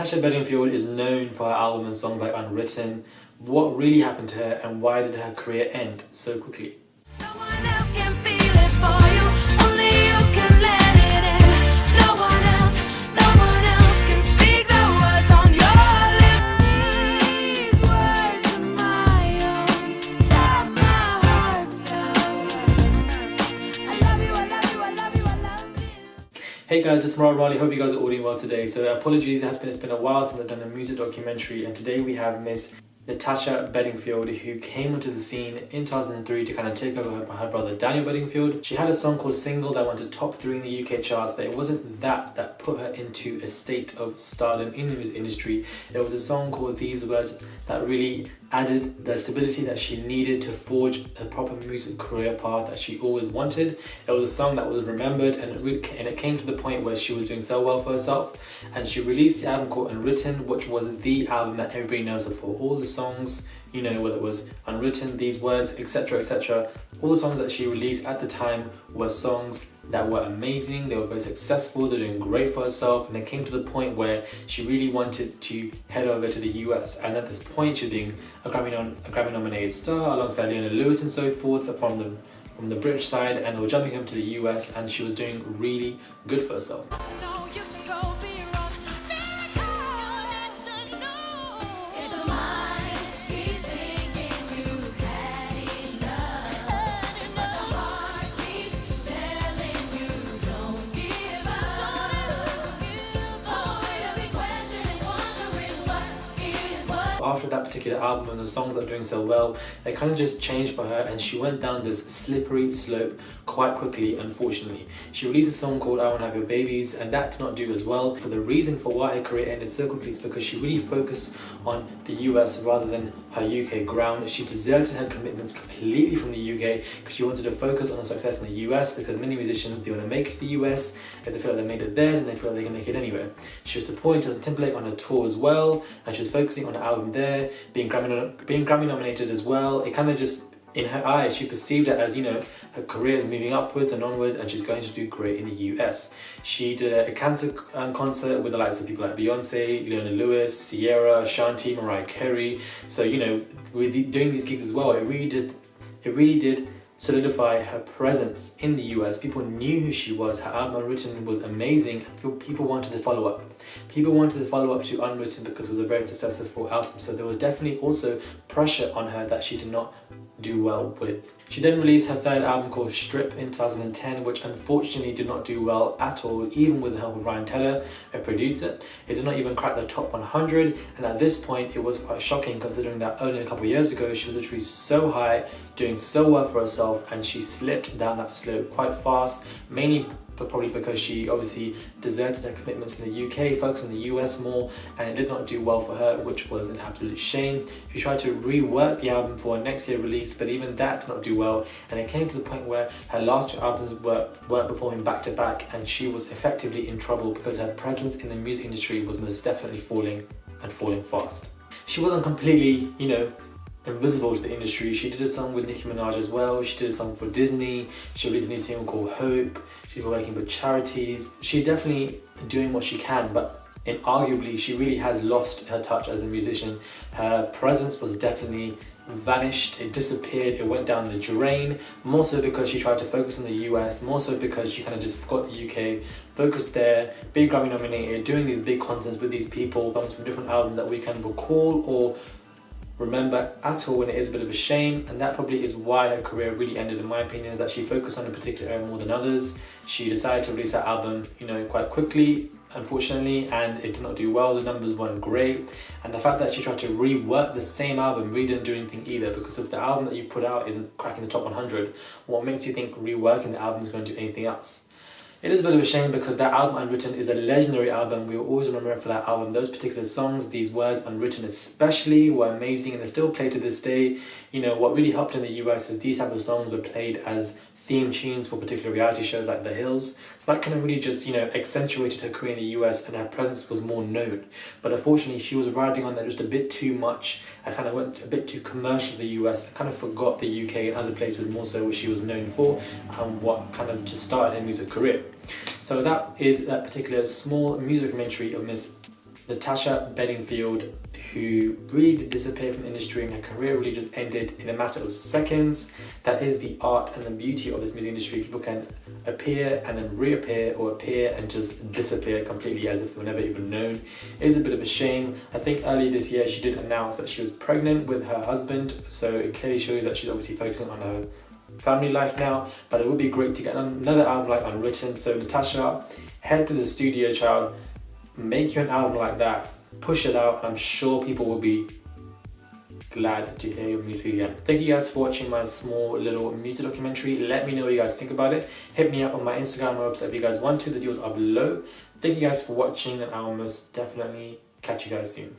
Natasha Bedingfield is known for her album and song like Unwritten. What really happened to her and why did her career end so quickly? No one else can feel it for you, only you can let it in. No one else can speak the words on your lips. These words are my own, that my heart felt. I love you, I love you, I love you, I love you. Hey guys, it's Riley. Hope you guys are all doing well today. So apologies, it's been a while since I've done a music documentary, and today we have Miss Natasha Bedingfield, who came onto the scene in 2003 to kind of take over her brother Daniel Bedingfield. She had a song called Single that went to top 3 in the UK charts, but it wasn't that put her into a state of stardom in the music industry. It was a song called These Words that really added the stability that she needed to forge a proper music career path that she always wanted. It was a song that was remembered, and it came to the point where she was doing so well for herself, and she released the album called Unwritten, which was the album that everybody knows her for. All the songs, you know, whether it was Unwritten, These Words, etc., all the songs that she released at the time were songs that were amazing. They were very successful, they're doing great for herself, and it came to the point where she really wanted to head over to the US. And at this point, she was being a Grammy nominated star alongside Leona Lewis and so forth from the British side, and they were jumping up to the US, and she was doing really good for herself. No, you can go be wrong. If the mind keeps thinking you had enough, but the heart keeps telling you don't give up. Oh, you'll be questioning, wondering what is what. After that particular album and the songs that were doing so well, they kind of just changed for her, and she went down this slippery slope quite quickly, unfortunately. She released a song called I Wanna Have Your Babies, and that did not do as well. For the reason for why her career ended so quickly is because she really focused on the US rather than her UK ground. She deserted her commitments completely from the UK because she wanted to focus on her success in the US, because many musicians, they want to make it to the US. If they feel like they made it there, then they feel like they can make it anywhere. She was supporting Justin Timberlake on her tour as well, and she was focusing on her album there, being Grammy nominated as well. It kind of just, in her eyes, she perceived it as, you know, her career is moving upwards and onwards, and she's going to do great in the US. She did a cancer concert with the likes of people like Beyonce, Leona Lewis, Sierra, Shanti, Mariah Carey. So, you know, with doing these gigs as well, it really did solidify her presence in the US. People knew who she was. Her album Unwritten was amazing, and people wanted to follow up. People wanted to follow up to Unwritten because it was a very successful album. So there was definitely also pressure on her that she did not do well with. She then released her third album called Strip in 2010, which unfortunately did not do well at all, even with the help of Ryan Tedder, a producer. It did not even crack the top 100, and at this point it was quite shocking considering that only a couple of years ago she was literally so high, doing so well for herself, and she slipped down that slope quite fast, mainly but probably because she obviously deserted her commitments in the UK, focused on the US more, and it did not do well for her, which was an absolute shame. She tried to rework the album for a next year release, but even that did not do well, and it came to the point where her last 2 albums weren't performing back to back, and she was effectively in trouble because her presence in the music industry was most definitely falling fast. She wasn't completely, you know, invisible to the industry. She did a song with Nicki Minaj as well. She did a song for Disney. She released a new single called Hope. She's been working with charities. She's definitely doing what she can, but arguably she really has lost her touch as a musician. Her presence was definitely vanished, it disappeared, it went down the drain, more so because she tried to focus on the US, more so because she kind of just forgot the UK, focused there, being Grammy nominated, doing these big concerts with these people, songs from different albums that we can recall or remember at all, and it is a bit of a shame, and that probably is why her career really ended, in my opinion, is that she focused on a particular area more than others. She decided to release her album, you know, quite quickly, unfortunately, and it did not do well. The numbers weren't great, and the fact that she tried to rework the same album really didn't do anything either, because if the album that you put out isn't cracking the top 100, what makes you think reworking the album is going to do anything else? It is a bit of a shame because that album Unwritten is a legendary album. We will always remember it for that album. Those particular songs, These Words, Unwritten especially, were amazing, and they're still played to this day. You know, what really helped in the US is these type of songs were played as theme tunes for particular reality shows like The Hills. So that kind of really just, you know, accentuated her career in the US, and her presence was more known. But unfortunately, she was riding on that just a bit too much. I kind of went a bit too commercial for the US. I kind of forgot the UK and other places more so what she was known for, and what kind of just started her music career. So that is that particular small music documentary of Miss Natasha Bedingfield, who really did disappear from the industry and her career really just ended in a matter of seconds. That is the art and the beauty of this music industry. People can appear and then reappear, or appear and just disappear completely as if they were never even known. It is a bit of a shame. I think earlier this year she did announce that she was pregnant with her husband, so it clearly shows that she's obviously focusing on her family life now. But it would be great to get another album like Unwritten. So Natasha, head to the studio, child, make you an album like that, push it out, and I'm sure people will be glad to hear your music again. Thank you guys for watching my small little music documentary. Let me know what you guys think about it. Hit me up on my Instagram or website if you guys want to. The deals are below. Thank you guys for watching, and I will most definitely catch you guys soon.